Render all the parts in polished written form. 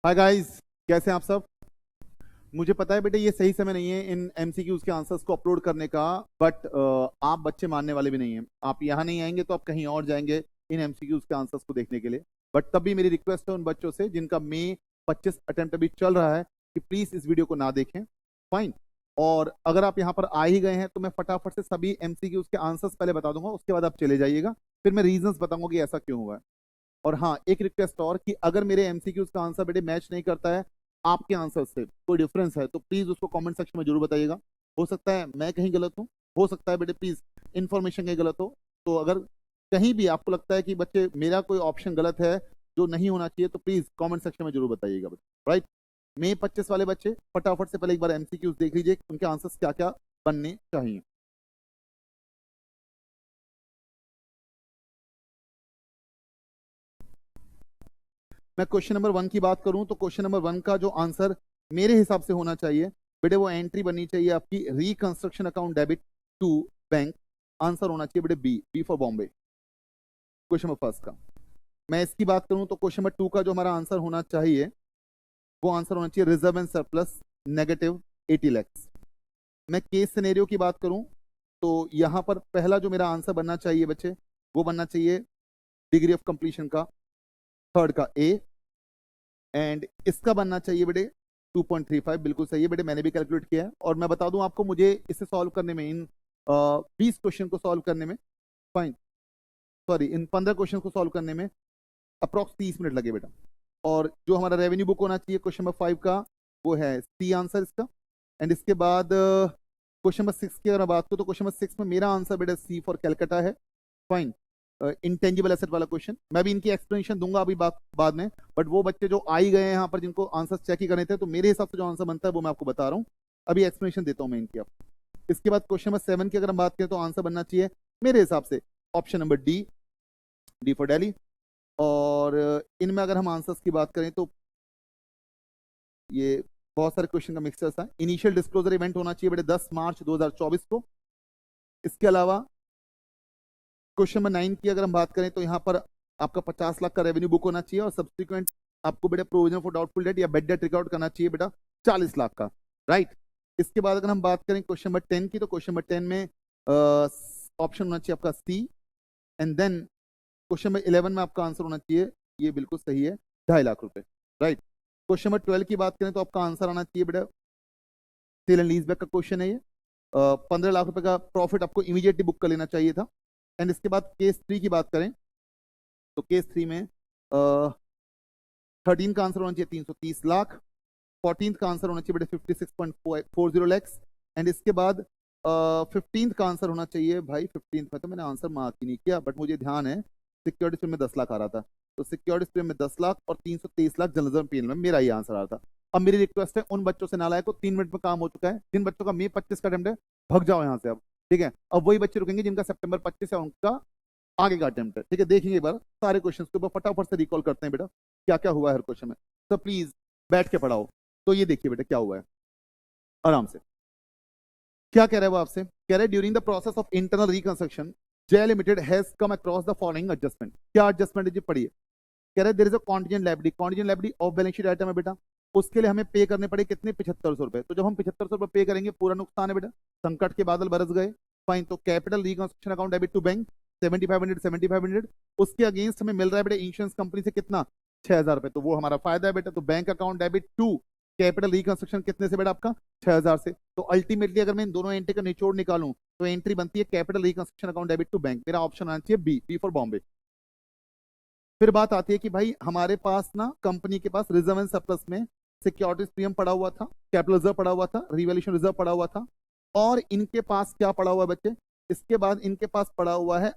Hi guys, कैसे हैं आप सब। मुझे पता है बेटे ये सही समय नहीं है इन एमसीक्यूज के आंसर्स को अपलोड करने का। बट आप बच्चे मानने वाले भी नहीं हैं। आप यहाँ नहीं आएंगे तो आप कहीं और जाएंगे इन एमसीक्यूज के आंसर्स को देखने के लिए। बट तब भी मेरी रिक्वेस्ट है उन बच्चों से जिनका मई 25 अटेम्प्ट अभी चल रहा है कि प्लीज इस वीडियो को ना देखें। फाइन। और अगर आप यहाँ पर आ ही गए हैं तो मैं फटाफट से सभी एमसीक्यूज के आंसर्स पहले बता दूंगा, उसके बाद आप चले जाइएगा। फिर मैं रीजंस बताऊंगा कि ऐसा क्यों हुआ है। और हाँ, एक रिक्वेस्ट और कि अगर मेरे एमसीक्यूज का आंसर बेटे मैच नहीं करता है आपके आंसर से, कोई डिफरेंस है तो प्लीज उसको कमेंट सेक्शन में जरूर बताइएगा। हो सकता है मैं कहीं गलत हूँ, हो सकता है बेटे प्लीज इन्फॉर्मेशन कहीं गलत हो। तो अगर कहीं भी आपको लगता है कि बच्चे मेरा कोई ऑप्शन गलत है जो नहीं होना चाहिए तो प्लीज कमेंट सेक्शन में जरूर बताइएगा बच्चे। राइट। मई 25 वाले बच्चे फटाफट से पहले एक बार एमसीक्यूज देख लीजिए, उनके आंसर्स क्या क्या बनने चाहिए। मैं क्वेश्चन नंबर 1 की बात करूं तो क्वेश्चन नंबर 1 का जो आंसर मेरे हिसाब से होना चाहिए बेटे, वो एंट्री बननी चाहिए आपकी reconstruction account debit to bank. Answer होना चाहिए बेटे B, B for Bombay, question number first का। मैं इसकी बात करूं तो क्वेश्चन नंबर 2 का जो हमारा आंसर होना चाहिए वो आंसर होना चाहिए reserve and surplus negative 80 lakhs. मैं केस सिनेरियो की बात करूं तो यहां पर पहला जो मेरा आंसर बनना चाहिए बच्चे, वो बनना चाहिए डिग्री ऑफ कंप्लीशन का थर्ड का ए, एंड इसका बनना चाहिए बेटे 2.35। बिल्कुल सही है बेटे, मैंने भी कैलकुलेट किया है। और मैं बता दूं आपको, मुझे इसे सॉल्व करने में इन 20 क्वेश्चन को सॉल्व करने में, फाइन सॉरी, इन 15 क्वेश्चन को सॉल्व करने में अप्रॉक्स 30 मिनट लगे बेटा। और जो हमारा रेवेन्यू बुक होना चाहिए क्वेश्चन नंबर 5 का, वो है सी आंसर इसका। एंड इसके बाद क्वेश्चन नंबर 6 की अगर मैं बात करूँ तो क्वेश्चन नंबर 6 में मेरा आंसर बेटा सी फॉर कैलकाटा है। फाइन। इंटेंजिबल एसेट वाला क्वेश्चन, मैं भी इनकी एक्सप्लेनेशन दूंगा अभी बाद में। बट वो बच्चे जो आ ही गए हैं यहाँ पर जिनको आंसर चेक ही करने थे, तो मेरे हिसाब से जो आंसर बनता है वो मैं आपको बता रहा हूँ। अभी एक्सप्लेनेशन देता हूँ मैं इनकी आपको। इसके बाद क्वेश्चन नंबर 7 की अगर हम बात करें तो आंसर बनना चाहिए मेरे हिसाब से option number D, D for Delhi. और इनमें अगर हम आंसर्स की बात करें तो ये बहुत सारे क्वेश्चन का मिक्सचर था। इनिशियल डिस्क्लोजर इवेंट होना चाहिए बेटे 10 मार्च 2024 को। इसके अलावा क्वेश्चन नंबर 9 की अगर हम बात करें तो यहाँ पर आपका 50 लाख का रेवेन्यू बुक होना चाहिए और सब्सिक्वेंट आपको बेटा प्रोविजन फॉर डाउटफुल डेट या बेड डेट रिकॉर्ड करना चाहिए बेटा 40 लाख का। राइट। इसके बाद अगर हम बात करें क्वेश्चन नंबर 10 की, तो क्वेश्चन नंबर 10 में ऑप्शन होना चाहिए आपका सी। एंड देन क्वेश्चन नंबर 11 में आपका आंसर होना चाहिए, ये बिल्कुल सही है, 2.5 लाख रुपए। राइट। क्वेश्चन नंबर 12 की बात करें तो आपका आंसर आना चाहिए बेटा सेल एंड लीज बैक का क्वेश्चन है ये। 15 लाख रुपए का प्रॉफिट आपको इमीडिएटली बुक कर लेना चाहिए था। एंड इसके बाद केस 3 की बात करें तो केस 3 में 13 का आंसर होना चाहिए 330 लाख। 14 का आंसर होना चाहिए बेटे 56.40 लैक्स। एंड इसके बाद 15 का आंसर होना चाहिए भाई, 15 में तो मैंने आंसर मार्क ही नहीं किया बट मुझे ध्यान है सिक्योरिटी स्ट्रीम में 10 लाख आ रहा था, तो सिक्योरिटी स्ट्रीम में 10 लाख और 323 लाख जर्नलिज्म पीएल में मेरा ये आंसर आ रहा था। अब मेरी रिक्वेस्ट है उन बच्चों से नालायक को, 3 मिनट में काम हो चुका है। जिन बच्चों का मई 25 का अटेम्प्ट है भग जाओ यहाँ से अब, ठीक है। अब वही बच्चे रुकेंगे जिनका सितंबर 25 है, उनका आगे का अटेम्प्ट है, ठीक है। देखेंगे एक बार सारे क्वेश्चन के ऊपर फटाफट से रिकॉल करते हैं बेटा क्या क्या हुआ है हर क्वेश्चन में। तो प्लीज बैठ के पढ़ाओ। तो ये देखिए बेटा क्या हुआ है आराम से। क्या कह रहा है वो आपसे, कह रहे during the process of internal reconstruction J Limited has come across the following adjustment. क्या एडजस्टमेंट है जी, पढ़िए। कह रहे there is a contingent liability, contingent liability of balance sheet item है बेटा। उसके लिए हमें पे करने पड़े कितने, 7500 रुपए। तो जब हम 7500 रुपए पे करेंगे पूरा नुकसान है बेटा, संकट के बादल बरस गए। फाइन। तो capital reconstruction account debit to bank 7500। उसके अगेंस्ट हमें मिल रहा है बेटा इंश्योरेंस कंपनी से कितना, 6000 रुपए। तो वो हमारा फायदा है बेटा। तो bank account debit to capital reconstruction कितने से बेटा, आपका 6000 से। तो अल्टीमेटली अगर मैं इन दोनों एंट्री का निचोड़ निकालूं तो एंट्री बनती है capital reconstruction account debit to bank. मेरा ऑप्शन आना चाहिए बी, बी फॉर बॉम्बे। फिर बात आती है कि भाई हमारे पास ना कंपनी के पास रिजर्व एंड सरप्लस में सिक्योरिटीज प्रीमियम पड़ा हुआ था, कैपिटल रिजर्व पड़ा हुआ था, रिवैल्यूएशन रिजर्व पड़ा हुआ था। और इनके पास क्या पड़ा हुआ है बच्चे, इसके बाद इनके पास पड़ा हुआ है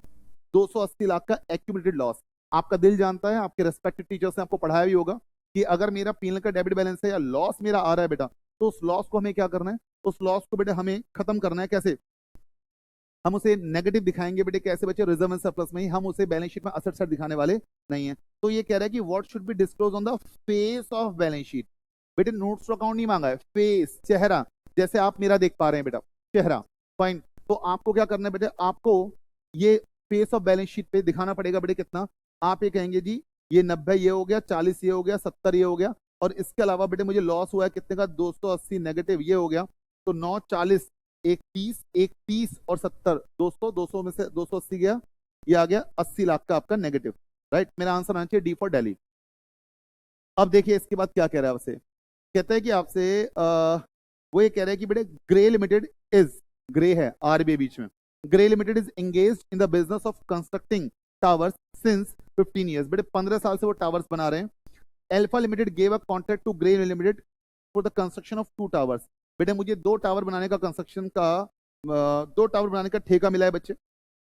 280 लाख का एक्यूमुलेटेड लॉस। आपका दिल जानता है, आपके रेस्पेक्टेड टीचर्स ने आपको पढ़ाया भी होगा कि अगर मेरा पीएनएल का डेबिट बैलेंस है या लॉस मेरा आ रहा है बेटा, तो उस लॉस को हमें क्या करना है, उस लॉस को बेटा हमें खत्म करना है। कैसे हम उसे नेगेटिव दिखाएंगे बेटे, कैसे बच्चे, रिजर्व एंड सरप्लस में ही। हम उसे बैलेंस शीट में असेट साइड दिखाने वाले नहीं है। तो ये कह रहा है कि what should be disclose on the face of balance sheet. बेटे नोट्स टू अकाउंट नहीं मांगा है, फेस, चेहरा, जैसे आप मेरा देख पा रहे हैं बेटा, चेहरा। फाइन। तो आपको क्या करना है बेटे, आपको ये फेस ऑफ बैलेंस शीट पे दिखाना पड़ेगा बेटे कितना। आप ये कहेंगे जी ये 90 ये हो गया, 40 ये हो गया, 70 ये हो गया। और इसके अलावा बेटे मुझे लॉस हुआ है कितने का, 280 नेगेटिव, ये हो गया। तो 9 40, एक 30 और 70, 200, 200 में से 280 गया, ये आ गया 80 लाख का आपका नेगेटिव। राइट, मेरा आंसर आना चाहिए डी फॉर दिल्ली। अब देखिए इसके बाद क्या कह रहा है आपसे, कहता है कि आपसे वो ये कह रहा है कि बेटे ग्रे लिमिटेड इज, ग्रे है आरबीआई बीच में, Grey Limited is engaged in the business of constructing towers since 15 years. बेटे 15 साल से वो टावर्स बना रहे हैं। Alpha Limited gave a contract to Grey Limited for the construction of 2 towers. बेटे मुझे 2 टावर बनाने का कंस्ट्रक्शन का 2 टावर बनाने का ठेका मिला है बच्चे।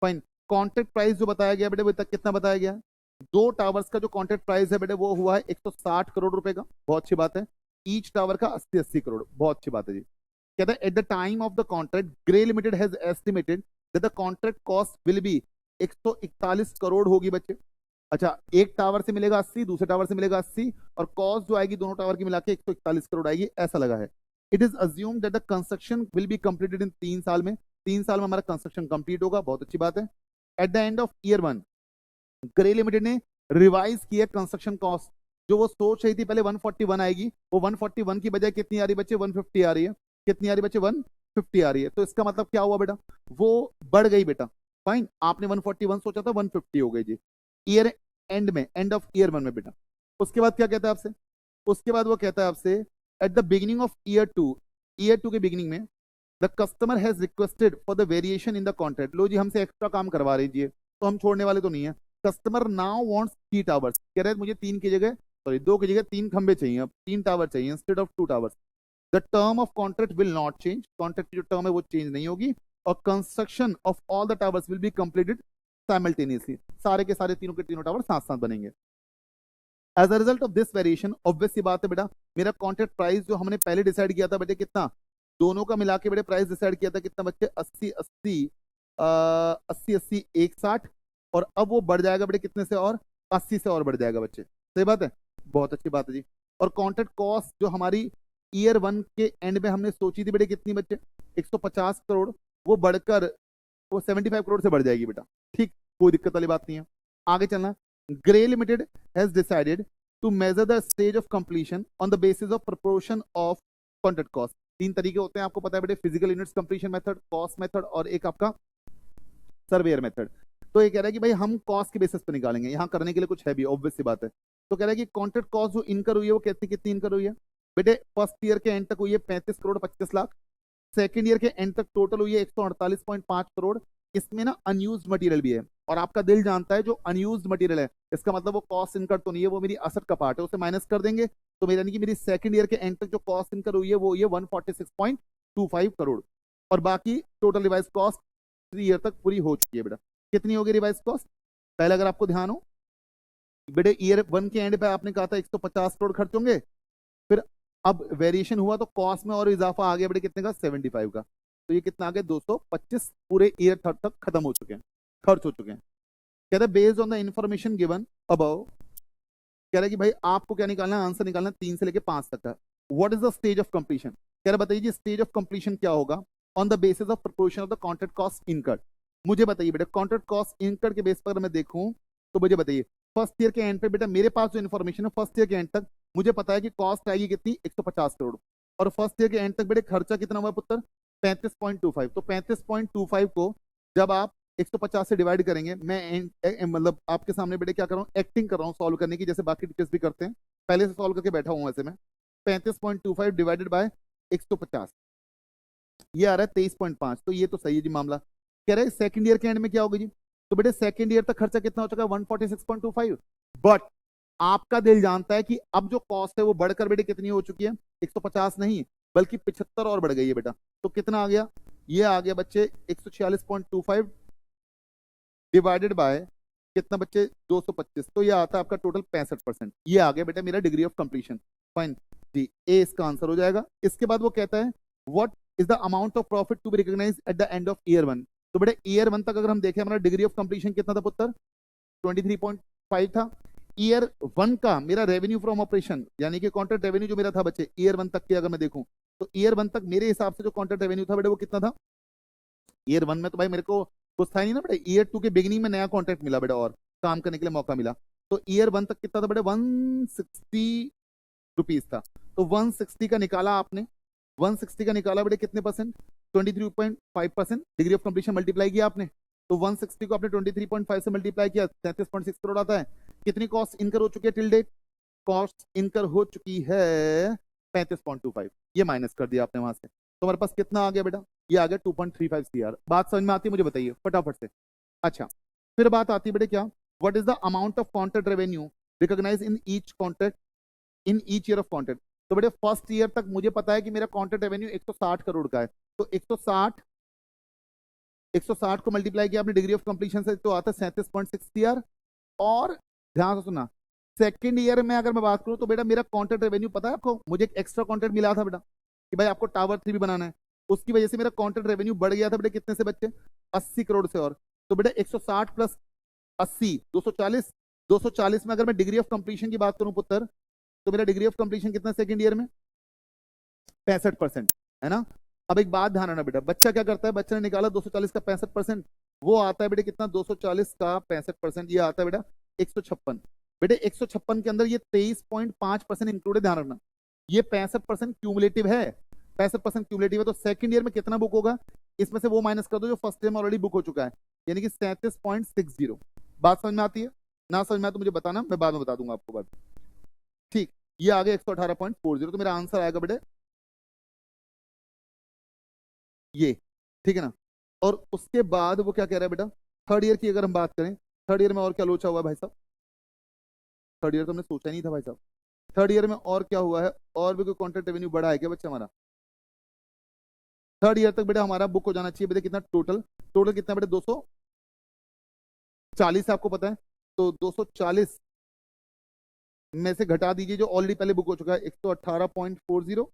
फाइन, कॉन्ट्रैक्ट प्राइस जो बताया गया बेटे वो तक कितना बताया गया है, 2 टावर्स का जो कॉन्ट्रैक्ट प्राइस है बेटे वो हुआ है 160 करोड़ रुपए का, बहुत अच्छी बात है। ईच टावर का 80-80 करोड़, बहुत अच्छी बात है जी। कहता है at the time of the contract grey Limited has estimated that the contract cost will be 141 crore होगी बच्चे। अच्छा, एक टावर से मिलेगा 80, दूसरे टावर से मिलेगा 80, और कॉस्ट जो आएगी दोनों टावर की मिला के 141 करोड़ आएगी, ऐसा लगा है। It is assume that the construction will be completed in 3 साल में, 3 साल में हमारा कंस्ट्रक्शन कंप्लीट होगा, बहुत अच्छी बात है। At the end of year 1 grey limited ने रिवाइज किया कंस्ट्रक्शन कॉस्ट, जो वो सोच रही थी पहले 141 आएगी, वो 141 की बजाय कितनी आ रही बच्चे, 150 आ रही है। कितनी आ रही बच्चे, 150 आ रही है। तो इसका मतलब क्या हुआ बेटा, वो बढ़ गई बेटा। फाइन, आपने 141 सोचा था, 150 हो गई जी ईयर एंड में, एंड ऑफ ईयर 1 में बेटा। उसके बाद क्या कहता है आपसे, उसके बाद वो कहता है आपसे at the beginning of year 2, year 2 के बिगिनिंग में the customer has requested for the variation in the contract. लो जी, हमसे एक्स्ट्रा काम करवा रही तो हम छोड़ने वाले तो नहीं है। कस्टमर नाउ वांट्स 3 टावर्स, कह रहे हैं मुझे 3 की जगह, सॉरी 2 की जगह 3 खंबे चाहिए, अब 3 टावर चाहिए instead of 2 towers. The term of contract will not change, contract की जो टर्म है वो चेंज नहीं होगी, और construction of all the towers will be completed simultaneously, सारे के सारे तीनों के तीनों टावर साथ साथ बनेंगे। As a result of this variation, obvious सी बात है बेटा, मेरा कॉन्ट्रैक्ट प्राइस जो हमने पहले डिसाइड किया था बेटे कितना, दोनों का मिला के बेटे प्राइस डिसाइड किया था कितना बच्चे, 80 160, और अब वो बढ़ जाएगा बेटे कितने से, और 80 से और बढ़ जाएगा बच्चे। सही बात है, बहुत अच्छी बात है जी। और कॉन्ट्रैक्ट कॉस्ट जो हमारी ईयर 1 के एंड में हमने सोची थी बेटे कितनी बच्चे, 150 करोड़, वो बढ़कर वो 75 करोड़ से बढ़ जाएगी बेटा। ठीक, कोई दिक्कत वाली बात नहीं है। आगे चलना, Grey Limited has decided to measure the stage of completion on the basis of proportion of contract cost. 3 तरीके होते हैं आपको पता है बेटे, physical units completion method, cost method, और एक आपका सर्वेयर मेथड। तो ये कह रहा है कि भाई हम कॉस्ट के बेसिस पे निकालेंगे, यहाँ करने के लिए कुछ है भी, ऑब्वियस सी बात है। तो कह रहा है कि कॉन्ट्रैक्ट कॉस्ट जो इनकर हुई है वो कितनी इनकर हुई है बेटे, फर्स्ट ईयर के एंड तक हुई है 35 करोड़ 25 लाख, सेकेंड ईयर के एंड तक टोटल हुई है 148.5 करोड़। इसमें ना अनयूज्ड मटेरियल भी है, और आपका दिल जानता है जो अनयूज्ड मटेरियल है इसका मतलब वो कॉस्ट इनकर तो नहीं है, वो मेरी असर का पार्ट है, उसे माइनस कर देंगे। तो मेरा यानी कि मेरी सेकंड ईयर के एंड तक जो कॉस्ट इनकर हुई है वो हुई है 146.25 करोड़, और बाकी टोटल रिवाइज कॉस्ट 3 ईयर तक पूरी हो चुकी है बेटा। कितनी होगी रिवाइज कॉस्ट, पहले अगर आपको ध्यान हो बेटे, ईयर 1 के एंड पे आपने कहा था 150 करोड़ खर्च होंगे, फिर अब वेरिएशन हुआ तो कॉस्ट में और इजाफा आ गया बेटे कितने का, 75 का। तो ये कितना आ गया, 225 पूरे ईयर थर्ड तक खत्म हो चुके हैं, खर्च हो चुके हैं। कहते हैं based on the information given above, कह रहा है कि भाई आपको क्या निकालना है, आंसर निकालना है 3 से लेके 5 तक का। What is the stage of completion, कह रहा बताइए स्टेज ऑफ कंप्लीशन क्या होगा on the basis of proportion of the contract cost incurred. मुझे बताइए बेटा, कॉन्ट्रैक्ट कॉस्ट इनकर्ड के बेस पर मैं देखूं तो मुझे बताइए फर्स्ट ईयर के एंड पे बेटा मेरे पास जो इन्फॉर्मेशन है फर्स्ट ईयर के एंड तक मुझे पता है कि कॉस्ट आएगी कितनी, 150 करोड़, और फर्स्ट ईयर के एंड तक बेटे खर्चा कितना हुआ पुत्र, 35.25। तो 35.25 को जब आप 150 से डिवाइड करेंगे, मैं मतलब आपके सामने बेटे क्या कर रहा हूँ, एक्टिंग कर रहा हूँ सॉल्व करने की, जैसे बाकी टीचर्स भी करते हैं, पहले से सॉल्व करके बैठा हूँ वैसे मैं। 35.25 डिवाइडेड बाय 150, ये आ रहा है 23.5, तो ये तो सही है जी मामला। कह रहे हैं सेकंड ईयर के एंड में क्या होगा जी, तो बेटे सेकंड ईयर तक खर्चा कितना हो चुका है, 146.25, बट आपका दिल जानता है कि अब जो कॉस्ट है वो बढ़कर बेटे कितनी हो चुकी है, 150 नहीं बल्कि 75 और बढ़ गई है बेटा। तो कितना आ गया, ये आ गया बच्चे 146.25 डिवाइडेड बाय कितना बच्चे, 225, तो ये आता है आपका टोटल 65%। ये आ गया बेटा मेरा डिग्री ऑफ कंप्लीशन। फाइन जी, ए इसका आंसर हो जाएगा। इसके बाद वो कहता है what is the amount of profit to be recognised at the end of year 1। तो बेटा ईयर 1 तक अगर हम देखें हमारा डिग्री ऑफ कंप्लीशन कितना था पुत्र, 23.5 था। ईयर 1 का मेरा रेवेन्यू फ्रॉम ऑपरेशन यानी कि कॉन्ट्रैक्ट रेवेन्यू जो मेरा था बच्चे ईयर 1 तक के अगर मैं देखूं तो ईयर 1 तक मेरे हिसाब से जो कॉन्ट्रैक्ट रेवेन्यू था बेटा वो कितना था, ईयर 1 में तो भाई मेरे को कुछ था ही नहीं ना बेटा, ईयर 2 के बिगिनिंग में नया कॉन्ट्रैक्ट मिला बेटा और काम करने के लिए मौका मिला। तो ईयर 1 तक कितना था बेटा, 160 रुपीज था। तो 160 का निकाला आपने, 160 का निकाला बेटे कितने percent, 23.5%। Degree of completion multiply किया आपने, तो 160 को आपने 23.5 से मल्टीप्लाई किया, 33.6 करोड़ आता है। कितनी कॉस्ट इनकर हो चुकी है टिल डेट, कॉस्ट इनकर हो चुकी है 35.25, ये माइनस कर दिया आपने वहां से, तो हमारे पास कितना आ गया बेटा, ये आ गया 2.35 CR। बात समझ में आती है मुझे बताइए फटाफट से। अच्छा फिर बात आती है बेटे क्या, what is the amount of contract revenue recognise in each contract in each year of contract. तो बेटे फर्स्ट ईयर तक मुझे पता है कि मेरा कॉन्ट्रैक्ट रेवेन्यू 160 करोड़ का है, तो 160 को मल्टीप्लाई किया आपने डिग्री ऑफ कंप्लीशन से, तो आता है 37.6 CR। और ध्यान से सुना, सेकंड ईयर में अगर मैं बात करूं तो बेटा मेरा कॉन्ट्रैक्ट रेवेन्यू पता है आपको, मुझे एक एक्स्ट्रा कॉन्ट्रैक्ट मिला था बेटा कि भाई आपको टावर 3 भी बनाना है, उसकी वजह से मेरा कॉन्ट्रैक्ट रेवेन्यू बढ़ गया था बेटा, कितने से बच्चे, 80 करोड़ से। और तो बेटा 160 प्लस 80 240, 240 में अगर मैं डिग्री ऑफ कंप्लीशन की बात करूं पुत्र, तो मेरा डिग्री ऑफ कंप्लीशन कितना सेकंड ईयर में, 65%, है ना। अब एक बात ध्यान रखना बेटा, बच्चा क्या करता है, बच्चे ने निकाला 240 का 65%, वो आता है बेटे कितना, 240 का 65%, ये आता है बेटा 156। बेटे 156 के अंदर ये 23.5% इंक्लूडेड, ध्यान रखना ये 65% क्यूमुलेटिव है, 65% क्यूमुलेटिव है। तो सेकंड ईयर में कितना बुक होगा, इसमें से वो माइनस कर दो जो फर्स्ट ईयर में ऑलरेडी बुक हो चुका है, यानी कि 37.60। बात समझ में आती है, ना समझ में आती तो मुझे बताना, मैं बाद में बता दूंगा आपको बात। ठीक, ये आ गया 118.40, तो मेरा आंसर आएगा बेटे ये, ठीक है ना। और उसके बाद वो क्या कह रहा है बेटा, थर्ड ईयर की अगर हम बात करें, थर्ड ईयर में और क्या लोचा हुआ है भाई साहब, थर्ड ईयर तो हमने सोचा ही नहीं था भाई साहब, थर्ड ईयर में और क्या हुआ है, और भी कोई कॉन्ट्रैक्ट रेवेन्यू बढ़ा है क्या बच्चा हमारा। थर्ड ईयर तक बेटा हमारा बुक हो जाना चाहिए बेटा कितना, टोटल टोटल कितना बेटा 240 आपको पता है, तो 240 में से घटा दीजिए जो ऑलरेडी पहले बुक हो चुका है 118.40,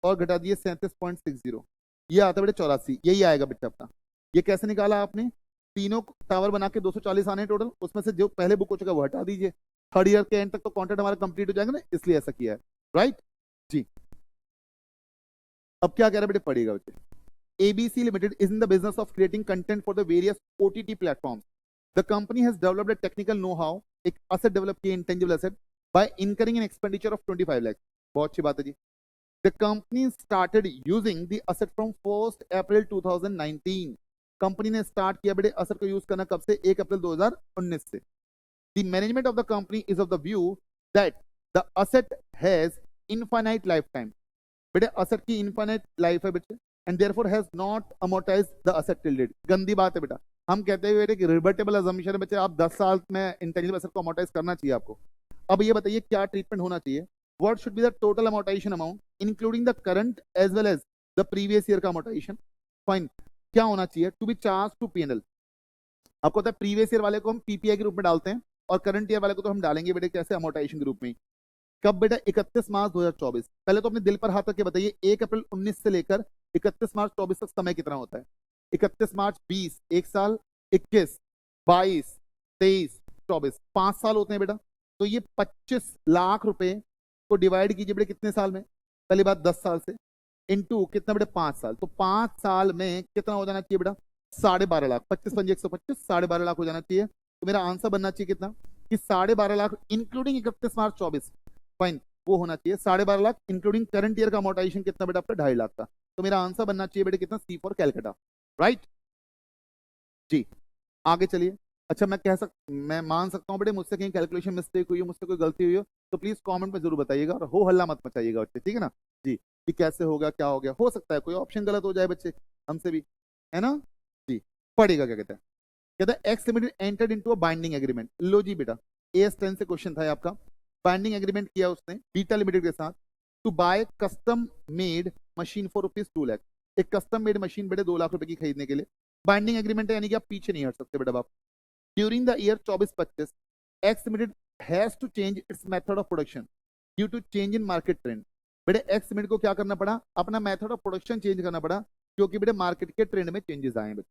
और घटा दिए 37.60, ये आता है बेटा 84, यही आएगा बेटा अपना। ये कैसे निकाला आपने, तीनों टावर बना के 240 आने टोटल, उसमें से जो पहले बुक हो चुका है वो हटा दीजिए, थर्ड ईयर के एंड तक तो कॉन्ट्रैक्ट हमारा कंप्लीट हो जाएगा ना, इसलिए ऐसा किया है, राइट जी। अब क्या कह रहे बेटे, पढ़िएगा बच्चे। ABC Limited is in the business of creating content for the various OTT platforms. The company has developed a technical know-how, एक asset develop किया, intangible asset, by incurring an expenditure of 25 lakhs। बहुत अच्छी बात है जी। The company started using the asset from 1st April 2019। Company ने start किया बेटे asset को यूज करना कब से, 1 अप्रैल 2019 से। The management of the company is of the view that the asset has infinite lifetime। बेटे asset की infinite life है बेटे, and therefore has not amortized the asset till date। गंदी बात है बेटा, हम कहते हैं बेटे कि रिवर्टेबल assumption है बच्चे, आप 10 साल में इंटेंजिबल asset को अमोर्टाइज करना चाहिए आपको। अब ये बताइए क्या ट्रीटमेंट होना चाहिए, what should be the total amortization amount including the current as well as the previous year का amortization। फाइन, क्या होना चाहिए, to be charged to P&L। आपको पता है प्रीवियस ईयर वाले को हम PPI के रूप में डालते हैं, और करंट ईयर वाले को तो हम डालेंगे बेटे कैसे, अमोर्टाइजेशन के रूप में। कब बेटा, 31 मार्च 2024। पहले तो अपने दिल पर हाथ रख के बताइए 1 अप्रैल 19 से लेकर 31 मार्च 24 तक समय कितना होता है। 31 मार्च 20 1 साल, 21 22 23 24 5 साल होते हैं बेटा। तो ये 25 लाख रुपए को डिवाइड कीजिए बेटे कितने साल में, पहली बात 10 साल से, इनटू कितना बेटा 5 साल, तो 5 साल में कितना हो जाना चाहिए बेटा, 12.5 लाख, 25 पंजे 125, 12.5 लाख हो जाना चाहिए। तो मेरा आंसर बनना चाहिए कितना, कि 12.5 लाख इंक्लूडिंग 31 मार्च 24। फाइन, वो होना चाहिए 12.5 लाख इंक्लूडिंग करंट ईयर का अमोर्टाइजेशन कितना बेटा आपका, 2.5 लाख का। तो मेरा आंसर बनना चाहिए बेटा कितना, C फॉर कैलकाटा, राइट जी। आगे चलिए। अच्छा मैं मान सकता हूँ बेटे मुझसे कहीं कैलकुलेशन मिस्टेक हुई हो, मुझसे कोई गलती हुई हो तो प्लीज कमेंट में जरूर बताइएगा, और हो हल्ला मत मचाइएगा बच्चे, ठीक है ना जी, कि कैसे होगा क्या हो गया, हो सकता है कोई ऑप्शन गलत हो जाए बच्चे, हमसे भी, है ना जी। पढ़ेगा क्या कहता है, कहता है x limited entered into a binding agreement. लो जी बेटा, AS10 से क्वेश्चन था आपका, बाइंडिंग एग्रीमेंट किया उसने बीटा लिमिटेड के साथ to buy custom made machine for ₹2 lakh. एक कस्टम मेड मशीन बेटे 2 लाख रुपए की खरीदने के लिए बाइंडिंग एग्रीमेंट है, यानी कि आप पीछे नहीं हट सकते बेटा बाप। During the year 24-25 X Limited has to change its method of production due to change in market trend. बेटे एक्स लिमिटेड को क्या करना पड़ा, अपना मेथड ऑफ प्रोडक्शन चेंज करना पड़ा, क्योंकि बेटे मार्केट के ट्रेंड में चेंजेस आए बेटे।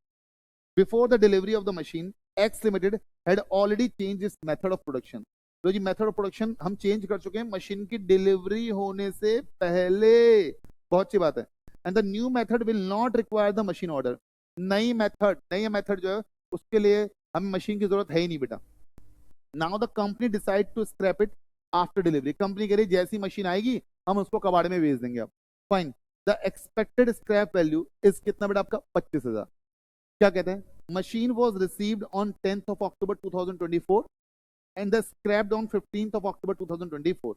Before the delivery of the machine x limited had already change its method of production. तो जी मेथड ऑफ प्रोडक्शन हम चेंज कर चुके हैं मशीन की डिलीवरी होने से पहले, बहुत अच्छी बात है। And the new method will not require the machine order. नई मेथड जो है उसके लिए हमें मशीन की जरूरत है ही नहीं बेटा। Now the company decide to scrap it after delivery, company कह रही जैसी मशीन आएगी हम उसको कबाड़ में बेच देंगे। अब fine, the expected scrap value is कितना बेटा आपका 25,000। क्या कहते हैं, machine was received on 10th of October 2024 and the scraped on 15th of October 2024।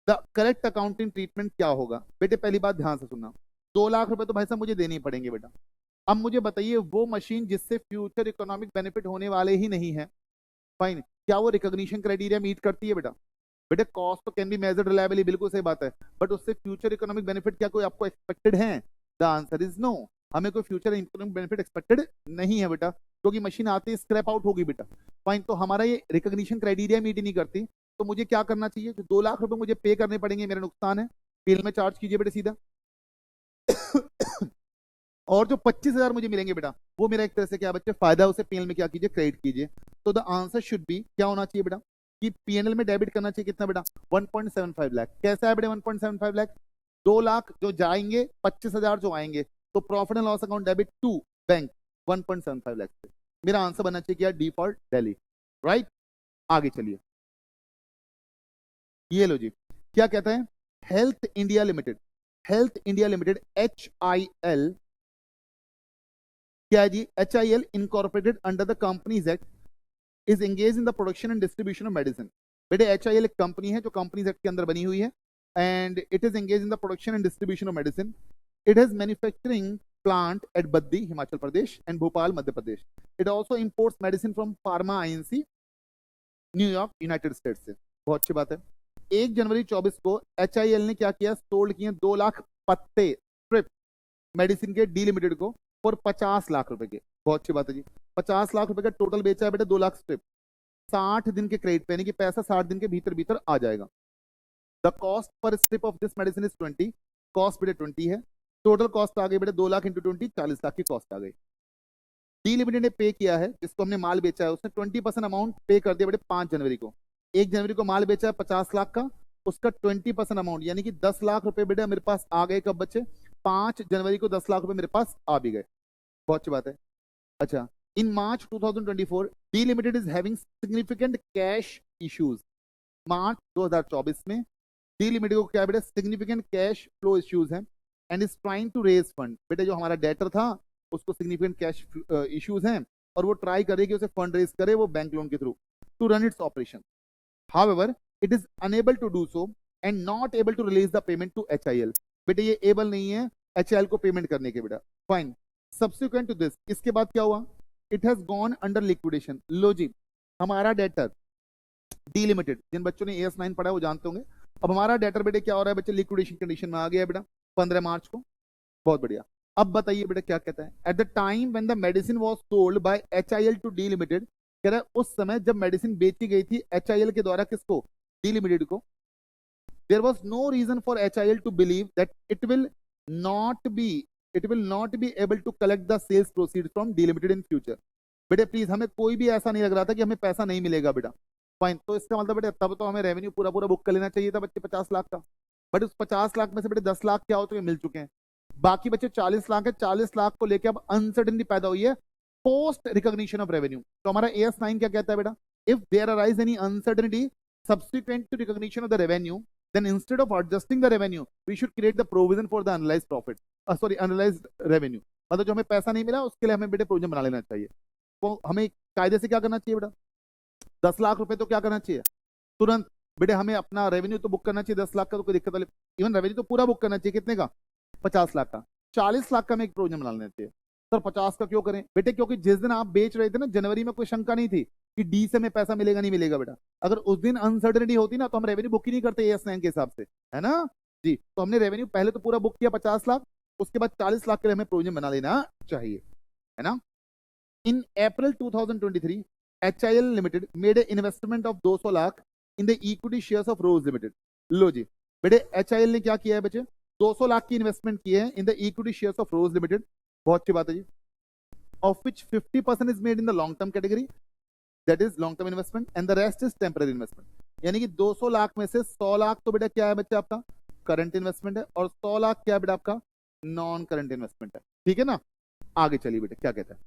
The correct accounting treatment क्या होगा? बेटे पहली बात ध्यान से सुनना, 2 लाख रुपए तो भाई साहब मुझे देने ही पड़ेंगे बेटा। अब मुझे बताइए वो मशीन जिससे फ्यूचर इकोनॉमिक बेनिफिट होने वाले ही नहीं है, फाइन, क्या वो रिकॉग्निशन क्राइटेरिया मीट करती है बेटा? बेटे कॉस्ट तो कैन बी मेजर्ड रिलायबली, बिल्कुल सही बात है, बट उससे फ्यूचर इकोनॉमिक बेनिफिट क्या कोई आपको एक्सपेक्टेड है? द आंसर इज नो, हमें कोई फ्यूचर इकोनॉमिक बेनिफिट एक्सपेक्टेड नहीं है बेटा, क्योंकि मशीन आते ही स्क्रैप आउट होगी बेटा। फाइन, तो हमारा ये रिकॉग्निशन क्राइटेरिया मीट नहीं करती, तो मुझे क्या करना चाहिए? जो 2 लाख रुपए मुझे पे करने पड़ेंगे, मेरा नुकसान है, पीएल में चार्ज कीजिए बेटे सीधा। और जो 25,000 मुझे मिलेंगे बेटा, वो मेरा एक तरह से क्या बच्चे फायदा, उसे पीएनएल में क्या कीजिए, क्रेडिट कीजिए। तो द आंसर शुड बी क्या होना चाहिए बेटा, कि पीएनएल में डेबिट करना चाहिए कितना बेटा, 1.75 लाख। कैसा है बेटा 1.75 लाख? 2 लाख जो जाएंगे, 25,000 जो आएंगे, तो profit and loss account debit to bank 1.75 lakh से। मेरा आंसर बनना चाहिए क्या, डिफॉल्ट दिल्ली, राइट। आगे चलिए, ये लो जी, क्या कहता है, health India limited, health India limited HIL, क्या है जी, HIL incorporated under the companies act is engage in the production and distribution of medicine. बेटे HIL एक कंपनी है जो कंपनीज एक्ट के अंदर बनी हुई है, and it is engage in the production and distribution of medicine. It has manufacturing plant at Baddi Himachal Pradesh and Bhopal Madhya Pradesh. It also imports medicine from pharma INC New York United states से। बहुत अच्छी बात है। 1 जनवरी 24 को HIL ने क्या किया, सोल्ड किए 2 लाख पत्ते स्ट्रिप मेडिसिन के डी लिमिटेड को और 50 लाख रुपए के। बहुत अच्छी बात है जी, 50 लाख रुपए का टोटल बेचा है बेटा, 2 लाख स्ट्रिप, 60 दिन के क्रेडिट पे, यानी कि पैसा 60 दिन के भीतर भीतर आ जाएगा। The cost per strip of this medicine is 20, cost बेटे 20 है, टोटल कॉस्ट आ गई बेटे 2 लाख इंटू 20, 40 लाख की कॉस्ट आ गई। डी लिमिटेड ने पे किया है, जिसको हमने माल बेचा है, उसने 20% अमाउंट पे कर दिया बेटे 5 जनवरी को। 1 जनवरी को माल बेचा है 50 लाख का, उसका 20% अमाउंट यानी कि 10 लाख रुपए बेटे मेरे पास आ गए। कब बच्चे, 5 जनवरी को 10 लाख रुपए मेरे पास आ भी गए। बहुत अच्छी बात है। अच्छा, in March 2024 D limited is having significant cash issues. March 2024 में डी लिमिटेड को क्या बेटा, सिग्निफिकेंट कैश फ्लो इश्यूज हैं, and is trying to raise fund. बेटे जो हमारा डेटर था उसको सिग्निफिकेंट कैश इश्यूज हैं, और वो ट्राई करे कि उसे फंड रेज करे वो बैंक लोन के through to run its operation. However, it is unable to do so and not able to release the payment to HIL। बेटे ये एबल नहीं है HIL को पेमेंट करने के बेटा। फाइन, सब्सिक्वेंट टू दिस, इसके बाद क्या हुआ, it has gone under liquidation. लो जी, हमारा डेटर डी लिमिटेड, जिन बच्चों ने AS9 पढ़ा है वो जानते होंगे, अब हमारा डेटर बेटे क्या हो रहा है बच्चे, लिक्विडेशन कंडीशन में आ गया है बेटा 15 मार्च को। बहुत बढ़िया। अब बताइए बेटा क्या कहता है, at the time when the medicine was sold by HIL to D Limited, कह रहा है उस समय जब मेडिसिन बेची गई थी HIL के द्वारा किसको, डी लिमिटेड को, there was no reason for HIL to believe that it will not be able to collect the sales proceed from D Limited in future. बेटे प्लीज, हमें कोई भी ऐसा नहीं लग रहा था कि हमें पैसा नहीं मिलेगा बेटा। फाइन, तो इसका मतलब बेटे तब तो हमें रेवेन्यू पूरा पूरा बुक कर लेना चाहिए था बच्चे 50 लाख का, बट उस 50 लाख में से बेटे 10 लाख क्या हो तो ये मिल चुके हैं, बाकी बच्चे 40 लाख है। 40 लाख को लेकर अब अनसर्टेनिटी पैदा हुई है पोस्ट रिकॉग्निशन ऑफ रेवेन्यू। तो हमारा AS9 क्या कहता है बेटा, if there arise any uncertainty subsequent to recognition of the revenue, then instead of adjusting the revenue we should create the provision for the analyzed profit, analyzed revenue। मतलब जो हमें पैसा नहीं मिला उसके लिए हमें बेटे प्रोविजन बना लेना चाहिए। तो हमें कायदे से क्या करना चाहिए बेटा, 10 लाख रुपए तो क्या करना चाहिए, तुरंत बेटे हमें अपना रेवेन्यू तो बुक करना चाहिए 10 लाख का, तो कोई दिक्कत वाली, इवन रेवेन्यू तो पूरा बुक करना चाहिए, कितने का, 50 लाख का। 40 लाख का हमें एक प्रोविजन बना लेना चाहिए। सर 50 का क्यों करें बेटे, क्योंकि जिस दिन आप बेच रहे थे ना जनवरी में, कोई शंका नहीं थी कि डी से हमें पैसा मिलेगा नहीं मिलेगा बेटा। अगर उस दिन अनसर्टेनिटी होती ना तो हम रेवेन्यू बुक ही नहीं करते AS9 के हिसाब से, है ना जी। तो हमने रेवेन्यू पहले तो पूरा बुक किया 50 लाख, उसके बाद 40 लाख के लिए हमें प्रोविजन बना लेना चाहिए, है ना। In April 2023 HIL limited made a investment of 200 lakh in the equity shares of Rose limited. लो जी बेटे, HIL ने क्या किया है बच्चे, 200 लाख की इन्वेस्टमेंट की है in the equity shares of Rose limited. बहुत अच्छी बात है जी। Of which 50% is made in the long term category, that is long term investment, and the rest is temporary investment. यानी कि 200 लाख में से 100 लाख तो बेटा क्या है बच्चा आपका करंट इन्वेस्टमेंट है, और 100 लाख क्या है बेटा आपका नॉन करंट इन्वेस्टमेंट है, ठीक है ना। आगे चलिए बेटा क्या कहता है,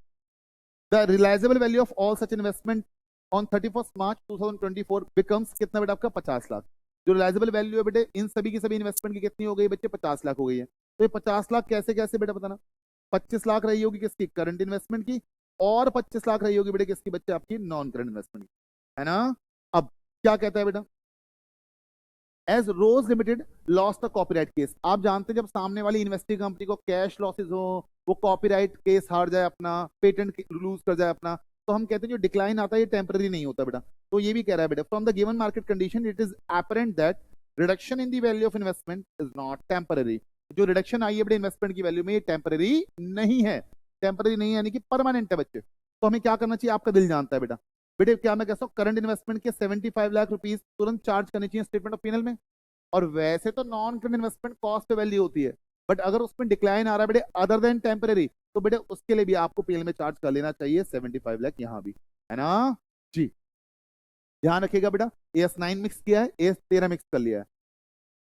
the realisable value of all such investment on 31 March 2024 becomes कितना बेटा आपका 50 लाख। जो रिलाइजेबल वैल्यू है बेटे इन सभी की सभी इन्वेस्टमेंट की कितनी हो गई बच्चे 50 लाख हो गई है। तो ये 50 लाख कैसे कैसे बेटा बताना। 25 लाख रही होगी किसकी करंट इन्वेस्टमेंट की और 25 लाख रही होगी बेटे किसकी बच्चे आपकी नॉन करंट इन्वेस्टमेंट की, है ना। अब क्या कहता है बेटा, as Rose Limited loss the copyright case. आप जानते हैं जब सामने वाली इन्वेस्टिंग कंपनी को कैश लॉसेस हो, वो कॉपीराइट केस हार जाए अपना, पेटेंट लूज कर जाए अपना, तो हम कहते हैं जो डिक्लाइन आता है ये टेम्पररी नहीं होता बेटा। तो ये भी कह रहा है बेटा from the given market condition it is apparent that reduction in the value of investment is not temporary. जो रिडक्शन आई है बेटा इन्वेस्टमेंट की वैल्यू में ये टेम्पररी नहीं है, टेम्पररी नहीं है यानी कि परमानेंट है बच्चे। तो हमें क्या करना चाहिए आपका दिल जानता है बेटा। बेटे क्या मैं कहता हूँ करंट इन्वेस्टमेंट के 75 लाख रुपीज तुरंत चार्ज करनी चाहिए स्टेटमेंट ऑफ पीएनएल में। और वैसे तो नॉन करंट इन्वेस्टमेंट कॉस्ट पे वैल्यू होती है, बट अगर उसमें डिक्लाइन आ रहा है बेटे अदर देन टेम्पररी तो बेटे उसके लिए भी आपको पीएल में चार्ज कर लेना चाहिए 75 लाख यहां भी, है ना जी। ध्यान रखिएगा बेटा AS9 मिक्स किया है, AS13 मिक्स कर लिया है।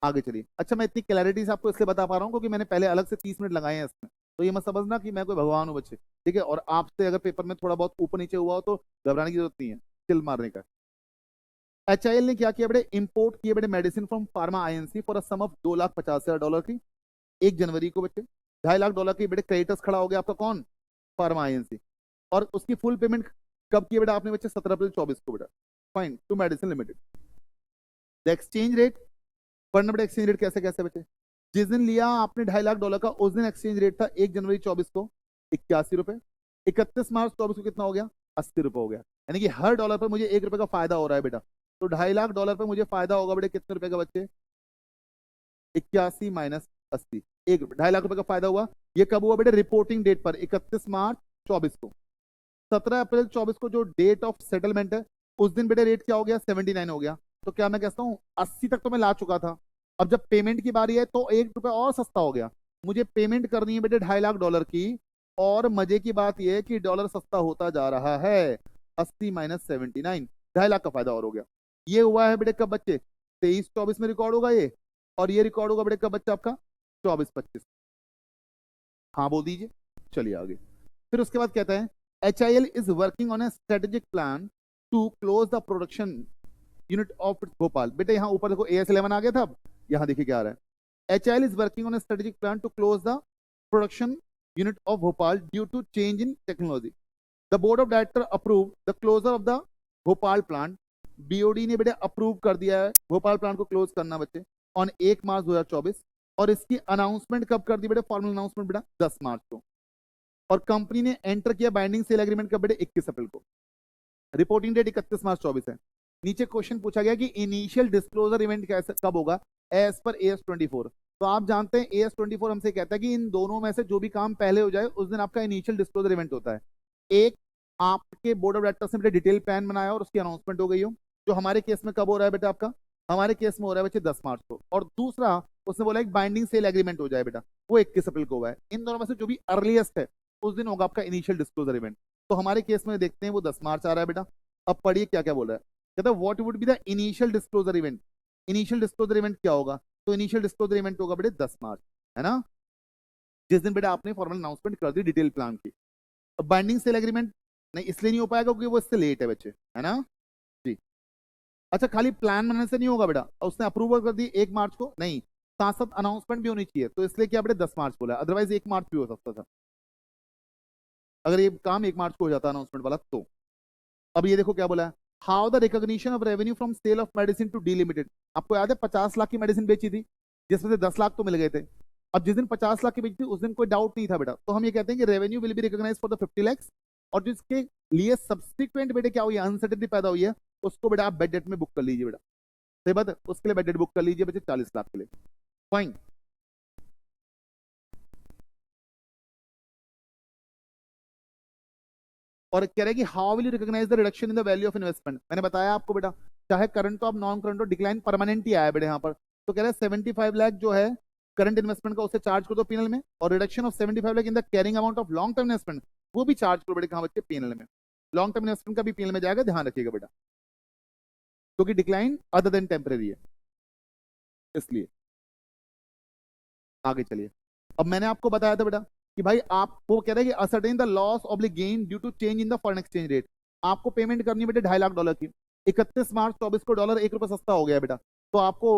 आगे चलिए। अच्छा मैं इतनी क्लैरिटी से आपको इसलिए बता पा रहा हूँ क्योंकि मैंने पहले अलग से 30 मिनट लगाए हैं इसमें, तो ये मत समझना कि मैं कोई भगवान हूँ बच्चे, ठीक है। और आपसे अगर पेपर में थोड़ा बहुत ऊपर नीचे हुआ हो तो घबराने की जरूरत नहीं है, चिल मारने का। HIL ने क्या किया बेटे इंपोर्ट किए बेटे medicine from pharma INC for a sum of $2,50,000 की 1 जनवरी को बच्चे। $2.5 लाख की बेटे क्रेडिटर्स खड़ा हो गया आपका कौन फार्मा INC। और उसकी फुल पेमेंट कब की बेटा आपने बच्चे 17 अप्रैल 24 को बेटा fine to medicine Limited. The exchange rate पढ़ना बेटा एक्सचेंज रेट कैसे कैसे बच्चे। जिस दिन लिया आपने $2.5 लाख का उस दिन एक्सचेंज रेट था 1 जनवरी 24 को 81 रुपए, 31 मार्च 24 को कितना हो गया 80 रुपए हो गया। यानी कि हर डॉलर पर मुझे 1 रुपए का फायदा हो रहा है बेटा। तो $2.5 लाख पर मुझे फायदा होगा बेटे कितने रुपए का बच्चे 81 माइनस 80 1 रुपए, $2.5 लाख का फायदा हुआ। ये कब हुआ बेटे रिपोर्टिंग डेट पर 31 मार्च 24 को। 17 अप्रैल 24 को जो डेट ऑफ सेटलमेंट है उस दिन बेटे रेट क्या हो गया 79 हो गया। तो क्या मैं कहता हूँ 80 तक तो मैं ला चुका था, अब जब पेमेंट की बारी है तो 1 रुपए और सस्ता हो गया। मुझे पेमेंट करनी है बेटे $2.5 लाख की, और मजे की बात यह है कि डॉलर सस्ता होता जा रहा है 80 माइनस 79 $2.5 लाख का फायदा और हो गया। ये हुआ है बेटे कब बच्चे 23-24 में रिकॉर्ड होगा ये, और ये रिकॉर्ड होगा बेटे कब बच्चा आपका 24-25। हाँ बोल दीजिए। चलिए आगे। फिर उसके बाद कहता है HIL is working on a strategic plan to close the production unit of Bhopal. बेटे यहाँ ऊपर देखो AS11 आ गया था, अब यहाँ देखिए क्या आ रहा है HIL is working on a strategic plan to close the production unit of Bhopal due to change in technology. The board of director approved the closure of the Bhopal plant. BOD ने बेटे अप्रूव कर दिया है Bhopal plant को close करना बच्चे on 1 मार्च 2024। और इसकी अनाउंसमेंट कब कर दी बेटे फॉर्मल अनाउंसमेंट बेटा 10 मार्च को। और कंपनी ने एंटर किया बाइंडिंग सेल एग्रीमेंट कब बेटे 21 अप्रैल को। रिपोर्टिंग डेट 31 मार्च 24 है। नीचे क्वेश्चन पूछा गया कि इनिशियल डिस्क्लोजर इवेंट कैसे कब होगा एज पर AS24। तो आप जानते हैं AS24 हमसे कहता है कि इन दोनों में से जो भी काम पहले हो जाए उस दिन आपका इनिशियल डिस्क्लोजर इवेंट होता है। एक आपके बोर्ड ऑफ डायरेक्टर्स ने बेटे डिटेल प्लान बनाया और उसकी अनाउंसमेंट हो गई हो, जो हमारे केस में कब हो रहा है बेटा आपका हमारे केस में हो रहा है बच्चे 10 मार्च को। और दूसरा उसने बोला एक बाइंडिंग सेल एग्रीमेंट हो जाए बेटा वो 21 अप्रैल को हुआ है। इन दोनों में से जो भी अर्लीस्ट है उस दिन होगा आपका इनिशियल डिस्क्लोजर इवेंट। तो हमारे केस में देखते हैं वो 10 मार्च आ रहा है बेटा। अब पढ़िए क्या क्या बोल रहा है, कहता है what would be the initial disclosure event. Initial disclosure event क्या होगा, तो इनिशियल डिस्क्लोजर इवेंट होगा बेटे 10 मार्च, है ना, जिस दिन बेटा आपने फॉर्मल अनाउंसमेंट कर दी डिटेल प्लान की। अब बाइंडिंग सेल एग्रीमेंट नहीं इसलिए नहीं हो पाएगा क्योंकि वो इससे लेट है बच्चे, है ना जी। अच्छा खाली प्लान बनाने से नहीं होगा बेटा, उसने अप्रूवल कर दी 1 मार्च को, नहीं साथ साथ अनाउंसमेंट भी होनी चाहिए, तो इसलिए क्या बेटे 10 मार्च बोला, अदरवाइज 1 मार्च भी हो सकता था अगर ये काम 1 मार्च को हो जाता अनाउंसमेंट वाला तो। अब ये देखो क्या बोला है, how the recognition of revenue from sale of medicine to D Limited. आपको याद है 50 लाख की मेडिसिन बेची थी जिसमें से 10 लाख तो मिल गए थे। अब जिस दिन 50 लाख की बेची थी उस दिन कोई डाउट नहीं था बेटा, तो हम ये कहते हैं कि revenue will be recognise for the 50 lakhs, और जिसके लिए सब्सिक्वेंट बेटे क्या हुई है अनसर्टेनिटी पैदा हुई है उसको बेटा आप बेड डेट में बुक कर लीजिए बेटा, सही बात है, उसके लिए बेड डेट बुक कर लीजिए बच्चे 40 लाख के लिए, फाइन। और कह रहे हैं कि how will you recognise the reduction in the value of investment. मैंने बताया आपको बेटा चाहे करंट हो अब नॉन करंट हो डिक्लाइन परमानेंट ही आया बेटे यहाँ पर। तो कह रहे हैं 75 लाख जो है करंट इन्वेस्टमेंट का उससे चार्ज कर दो पीएनएल में, और reduction of 75 lakh in the carrying amount of long term investment वो भी चार्ज करो बेटे कहाँ बच्चे पीएनएल में। लॉन्ग टर्म इन्वेस्टमेंट का भी पीएनएल में जाएगा, ध्यान रखिएगा बेटा, क्योंकि डिक्लाइन अदर देन टेम्परेरी है इसलिए। आगे चलिए। अब मैंने आपको बताया था बेटा कि भाई आप वो कह रहे हैं कि ascertain the loss oblique gain due to change in the foreign exchange rate. आपको पेमेंट करनी है बेटे $2.5 लाख की। 31 मार्च 24 को डॉलर ₹1 सस्ता हो गया बेटा, तो आपको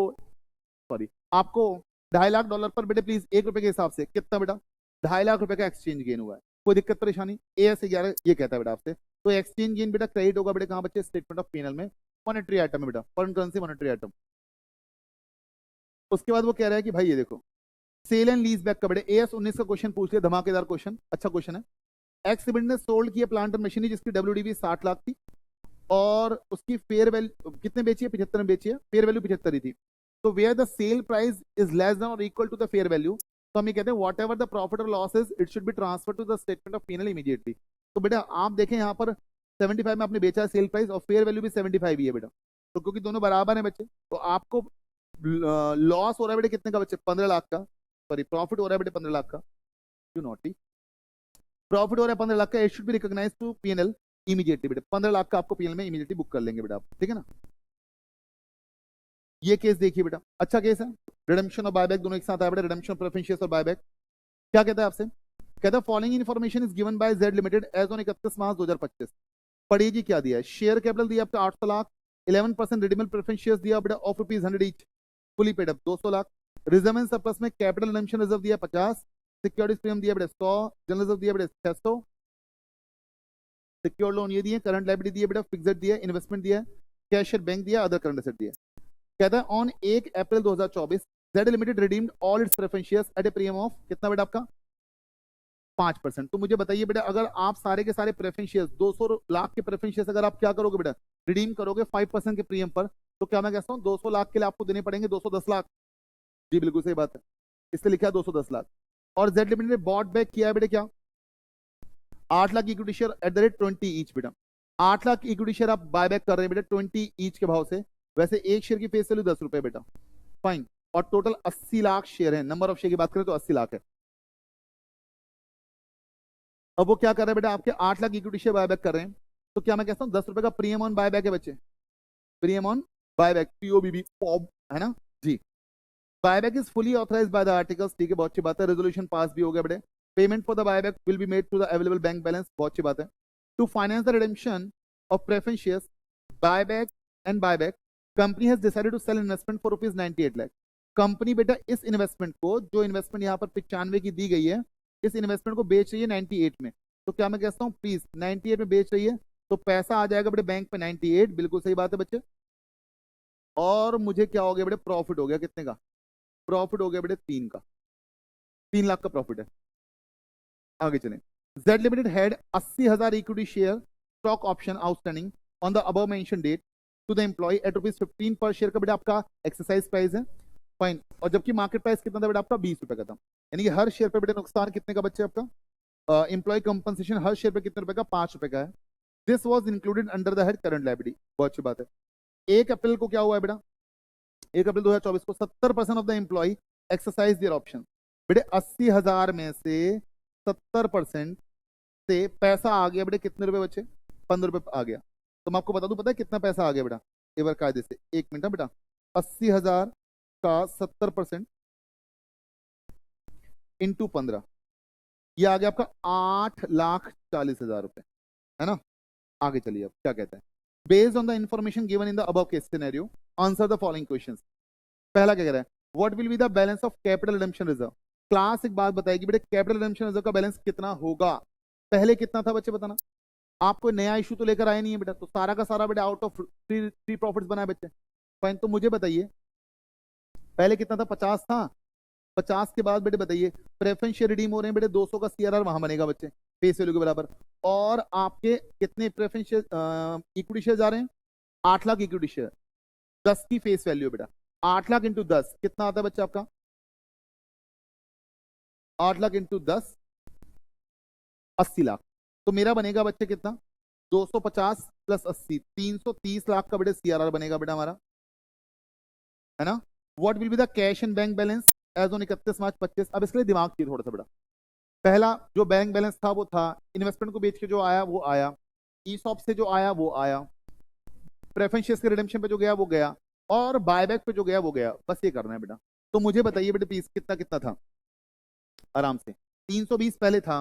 सॉरी आपको $2.5 लाख पर बेटे प्लीज ₹1 के हिसाब से कितना बेटा ₹2.5 लाख का एक्सचेंज गेन हुआ है। कोई दिक्कत परेशानी? AS11 ये कहता है बेटा आपसे, तो एक्सचेंज गेन बेटा क्रेडिट होगा बेटा कहां बच्चे? स्टेटमेंट ऑफ P&L में, मॉनेटरी आइटम है बेटा, फॉरेन करेंसी मॉनेटरी आइटम। उसके बाद वो कह रहा है कि भाई ये देखो सेल एंड लीज बैक का बेटे AS19 का क्वेश्चन पूछ लिया, धमाकेदार क्वेश्चन, अच्छा क्वेश्चन है। एक्स लिमिटेड ने सोल्ड किया प्लांट और मशीनरी जिसकी WDV 60 लाख थी और उसकी फेयर वैल्यू कितने बेची है? 75 में बेची है, फेयर वैल्यू 75 ही थी। तो where the sale price is less than और equal to the fair value, तो हम ये कहते हैं व्हाट एवर द प्रॉफिट और loss is it should be transfer to the statement of P&L immediately. तो बेटा आप देखें यहाँ पर 75 में आपने बेचा है सेल प्राइस और फेयर वैल्यू भी 75 ही है बेटा, तो क्योंकि दोनों बराबर है बच्चे, तो आपको लॉस हो रहा है बेटे कितने का बच्चे? 15 लाख का, सॉरी प्रॉफिट हो रहा है बेटे 15 लाख का, क्यों नॉटी, प्रॉफिट हो रहा है 15 लाख का, it should be recognise to P&L immediately बेटा, 15 लाख का आपको P&L में इमीडिएटली बुक कर लेंगे बेटा आप, ठीक है ना। ये केस देखिए बेटा, अच्छा केस है, रिडेम्पशन और बायबैक दोनों एक साथ आया बेटा, रिडेम्पशन प्रेफरेंस शेयर्स और बायबैक। क्या कहता है आपसे? कहता है following information is given by Z Limited as on 31 March 2025। पढ़िए जी क्या दिया है, शेयर कैपिटल दिया आपका 800 लाख, 11% रिडीमेबल प्रेफरेंस शेयर्स दिया बेटा of ₹100 each, fully paid up 200 lakh, reserve and surplus में कैपिटल रिडेम्पशन रिजर्व दिया 50, सिक्योरिटीज प्रीमियम दिया बेटा 100, जनरल रिजर्व दिया बेटा 600, सिक्योर लोन ये दिए, करंट लायबिलिटी दिया बेटा, फिक्स्ड दिया, इन्वेस्टमेंट दिया, कैश एट बैंक दिया, अदर करंट एसेट दिया। कहता है on 1 April 2024 Z limited redeemed all it's preference shares at A premium of कितना बेटा आपका? 5%। तो मुझे बताइए बेटा अगर आप सारे के सारे प्रेफरेंस शेयर्स 200 लाख के प्रेफरेंस शेयर्स अगर आप क्या करोगे बेटा? रिडीम करोगे 5% के प्रीमियम पर, तो क्या मैं कहता हूँ 200 लाख के लिए आपको देने पड़ेंगे 210 लाख। जी बिल्कुल सही बात है, इसलिए लिखा है 210 लाख। और जेड लिमिटेड ने बॉट बैक किया है बेटा क्या? 8 lakh equity share at the rate 20 each बेटा, 8 लाख इक्विटी शेयर आप बाय बैक कर रहे हैं बेटा 20 ईच के भाव से। वैसे एक शेयर की फेस वैल्यू ₹10 बेटा, फाइन, और टोटल 80 लाख शेयर है, नंबर ऑफ शेयर की बात करें तो 80 लाख है। अब वो क्या कर रहे हैं बेटा? आपके 8 lakh equity share buy back कर रहे हैं, तो क्या मैं कहता हूँ ₹10 का प्रीमियम ऑन बाय बैक है बच्चे, premium on buy back, POBB है ना जी। Buyback is fully authorised by the articles, ठीक है बहुत अच्छी बात है, रेजोल्यूशन पास भी हो गया बेटे। Payment for the buyback will be made to the available bank balance, बहुत अच्छी बात है। To finance the redemption of preference shares buyback and buyback company has decided to sell investment for ₹98 lakh. Company बेटा इस इन्वेस्टमेंट को, जो investment यहाँ पर 95 की दी गई है, इस इन्वेस्टमेंट को बेच रही है 98 में। तो क्या मैं कहता हूँ प्लीज 98 में बेच रही है, तो पैसा आ जाएगा बेटे बैंक पे 98, बिल्कुल सही बात है बच्चे। और मुझे क्या हो गया बेटे? प्रॉफिट हो गया कितने का? प्रॉफिट हो गया बेटे 3 लाख का प्रॉफिट है। आगे चलें, Z Limited had 80,000 equity share stock option outstanding on the above mention date to the employ at ₹15 per share का बेटा आपका एक्सरसाइज प्राइस है, फाइन। और जबकि मार्केट प्राइस कितना था बेटा आपका? ₹20 का था, यानी कि हर शेयर पे बेटा नुकसान कितने का बच्चे आपका? एम्प्लॉय कंपनसेशन हर शेयर पे कितने रुपए का? ₹5 का है। This was included under the head current liability, बहुत अच्छी बात है। 1 अप्रैल को क्या हुआ है बेटा? 1 अप्रैल 2024 को 70% of the employ exercise their option. बेटे 80,000 में से 70% से पैसा आ गया बेटे कितने रुपए बचे? ₹15 आ गया। तो मैं आपको बता दूं पता है कितना पैसा आ गया बेटा? एक बार कायदे से, 1 मिनट बेटा, 80,000 का 70% इंटू 15, ये आ गया आपका 8,40,000 रुपए, है ना। आगे चलिए अब क्या कहते हैं, based on the information given in the above case scenario answer the following questions. पहला क्या कह रहा है? What will be the balance of capital redemption reserve. Class एक बात बताएगी बेटे, कैपिटल रिडेम्पशन रिजर्व का बैलेंस कितना होगा? पहले कितना था बच्चे बताना, आपको नया इशू तो लेकर आए नहीं है बेटा, तो सारा का सारा बेटा आउट ऑफ फ्री प्रॉफिट्स बनाए बच्चे, फाइन। तो मुझे बताइए पहले कितना था? 50 था, 50 के बाद बेटे बताइए प्रेफरेंस शेयर रिडीम हो रहे हैं बेटे, 200 का CRR वहां बनेगा बच्चे फेस वैल्यू के बराबर। और आपके कितने प्रेफरेंस शेयर इक्विटी शेयर जा रहे हैं? 8 लाख इक्विटी शेयर, 10 की फेस वैल्यू बेटा, 8 लाख इंटू 10 कितना आता है बच्चा आपका? 8 लाख इंटू 10 80 लाख। तो मेरा बनेगा बच्चे कितना? 250 प्लस 80 330 लाख का बेटे CRR बनेगा बेटा हमारा, है ना। What will be the cash and bank balance as on 31 March 25। अब इसके लिए दिमाग चाहिए थोड़ा सा बेटा। पहला जो बैंक बैलेंस था वो था इन्वेस्टमेंट को बेच के जो आया वो आया, ESOP से जो आया वो आया, प्रेफरेंस शेयर्स के रिडेम्पशन पे जो गया वो गया, और बायबैक पे जो गया वो गया, बस ये करना है बेटा। तो मुझे बताइए बेटे प्लीज कितना कितना था? आराम से 320 पहले था,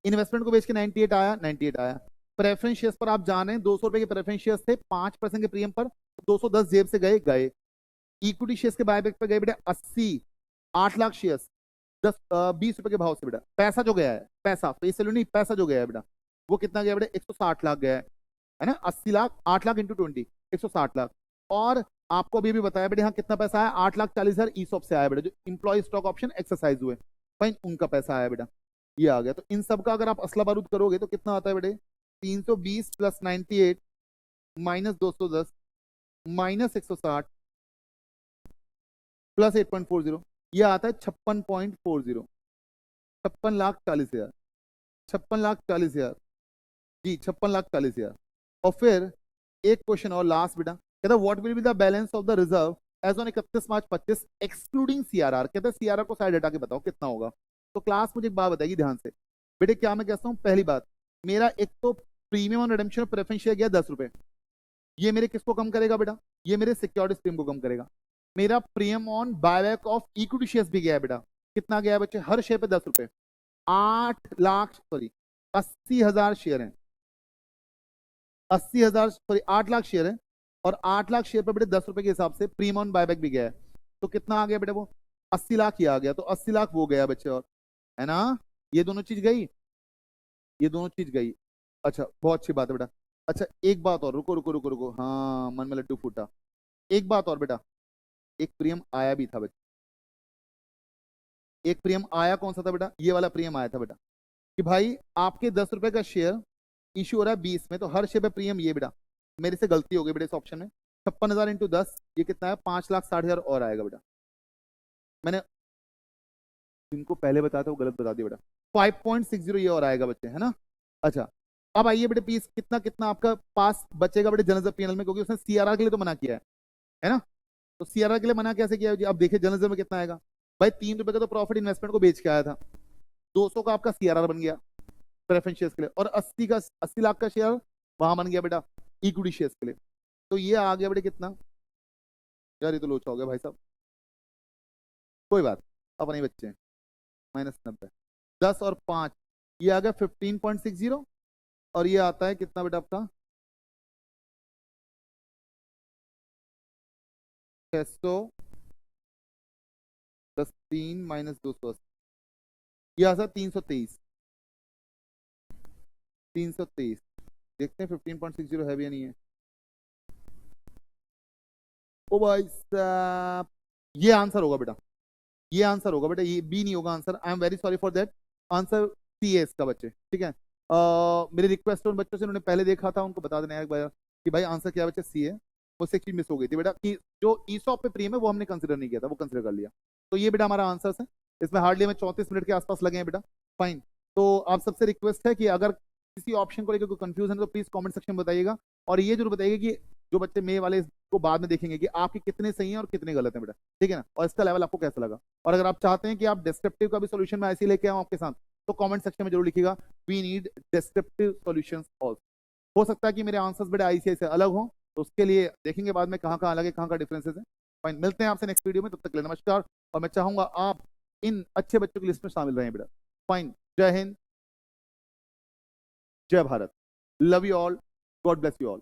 इन्वेस्टमेंट को बेच के 98 आया, 98 आया, प्रेफरेंस शेयर्स पर आप जान रहे हैं 200 रुपए के प्रेफरेंस शेयर्स थे, 5% के प्रीमियम पर, 210 जेब से गए गए। इक्विटी शेयर्स के बायबैक पे गए बेटा 80, 8 लाख शेयर्स 20 रुपए के भाव से बेटा। पैसा जो गया है, पैसा फेस वैल्यू नहीं, पैसा जो गया है बेटा वो कितना गया बेटा 160 लाख गया है ना। 80 लाख 8 लाख इंटू 20 160 लाख। और आपको अभी भी बताया बेटा यहाँ कितना पैसा आया 8,40,000 ईसॉप से आया बेटा, जो इंप्लॉय स्टॉक ऑप्शन एक्सरसाइज हुए फाइन उनका पैसा आया बेटा, ये आ गया। तो इन सब का अगर आप असला बारूद करोगे तो कितना आता है बेटे 320 प्लस 98 माइनस 210 माइनस 160 प्लस 8.40, ये आता है 56.40, 56,40,000, 56,40,000 जी, 56,40,000। और फिर एक क्वेश्चन और लास्ट बेटा, कहता what will be the balance of the reserve as on 31 March 25 excluding CRR. कहता है सीआरआर को साइड हटा के बताओ कितना होगा। तो क्लास मुझे एक बात बताएगी ध्यान से बेटे, क्या मैं कहता हूँ, पहली बात मेरा एक तो premium on redemption preference share गया 10 रुपए, ये मेरे किसको कम करेगा बेटा, ये मेरे सिक्योरिटी स्ट्रीम को कम करेगा। मेरा premium on buyback of equity shares भी गया है बेटा, कितना गया है बच्चे, हर शेयर पे 10 रुपए, 80,000 शेयर हैं, 80,000 सॉरी 8 लाख शेयर है, और 8 लाख शेयर पर बेटे 10 रुपए के हिसाब से प्रीमियम ऑन बायबैक भी गया है। तो कितना आ गया बेटे वो 80 लाख ही आ गया। तो 80 लाख वो गया बच्चे, और है ना, ये दोनों चीज गई, ये दोनों चीज गई। अच्छा बहुत अच्छी बात है बेटा। अच्छा एक बात और, रुको रुको रुको रुको, हाँ मन में लड्डू फूटा। एक बात और बेटा, एक प्रीमियम आया भी था बच्चे, एक प्रीमियम आया कौन सा था बेटा, ये वाला प्रीमियम आया था बेटा, कि भाई आपके 10 रुपए का शेयर इशू हो रहा है 20 में, तो हर शेयर पे प्रीमियम ये बेटा, मेरे से गलती हो गई बेटा इस ऑप्शन में, 56,000 इंटू 10 ये कितना है 5,60,000 और आएगा बेटा। मैंने जिनको पहले बताया था वो गलत बता दिया बेटा, 5.60 ये और आएगा बच्चे, है ना। अच्छा अब आइए बेटे पीस कितना कितना आपका पास बचेगा बेटे जनरल पीएनएल में, क्योंकि उसने सीआरआर के लिए तो मना किया है ना। तो सीआरआर के लिए मना कैसे किया जी, अब देखिए जनरल में कितना आएगा भाई, 3 रुपए का तो प्रॉफिट इन्वेस्टमेंट को बेच के आया था, 200 का आपका सीआरआर बन गया प्रेफरेंस शेयर्स के लिए, और 80 लाख का शेयर वहां बन गया बेटा इक्विटी शेयर्स के लिए। तो ये आ गया बेटे कितना यार, ये तो लोचा हो गया भाई साहब, कोई बात अब नहीं बच्चे, -90, 10 और 5 ये आ गया 15.60, और ये आता है कितना बेटा आपका 600 प्लस 3 माइनस 280, ये आता है 323, 323। देखते हैं 15.60 है भी या नहीं है। ओ भाई साहब ये आंसर होगा बेटा, ये आंसर होगा बेटा, ये बी नहीं होगा answer, I am very sorry for that, answer C है इसका बच्चे, ठीक है। मेरी रिक्वेस्ट उन बच्चों से उन्होंने पहले देखा था उनको बता देना एक बार कि भाई आंसर क्या बच्चे सी है, उससे एक चीज मिस हो गई थी बेटा कि जो ईसॉप पे प्रीमियम है वो हमने कंसिडर नहीं किया था, वो कंसिडर कर लिया। तो ये बेटा हमारा आंसर है, इसमें हार्डली हमें 34 मिनट के आसपास लगे हैं बेटा, फाइन। तो आप सबसे रिक्वेस्ट है कि अगर किसी ऑप्शन को लेकर कोई कंफ्यूजन है तो प्लीज कमेंट सेक्शन में बताइएगा, और ये जरूर बताइएगा कि जो बच्चे मे वाले को बाद में देखेंगे कि आपके कितने सही हैं और कितने गलत हैं बेटा, ठीक है ना, और इसका लेवल आपको कैसा लगा। और अगर आप चाहते हैं कि आप डिस्क्रिप्टिव का भी सॉल्यूशन मैं ऐसे लेके आऊं आपके साथ, तो कमेंट सेक्शन में जरूर लिखिएगा we need descriptive solutions also. हो सकता है कि मेरे आंसर्स बेटा आईसीआई से अलग हों, तो उसके लिए देखेंगे बाद में कहाँ कहाँ अलग है, कहाँ कहाँ डिफरेंसेस है। फाइन, मिलते हैं आपसे नेक्स्ट वीडियो में, तब तक के लिए नमस्कार, और मैं चाहूंगा आप इन अच्छे बच्चों की लिस्ट में शामिल रहें बेटा। फाइन, जय हिंद, जय Bharat, love you all, God bless you all.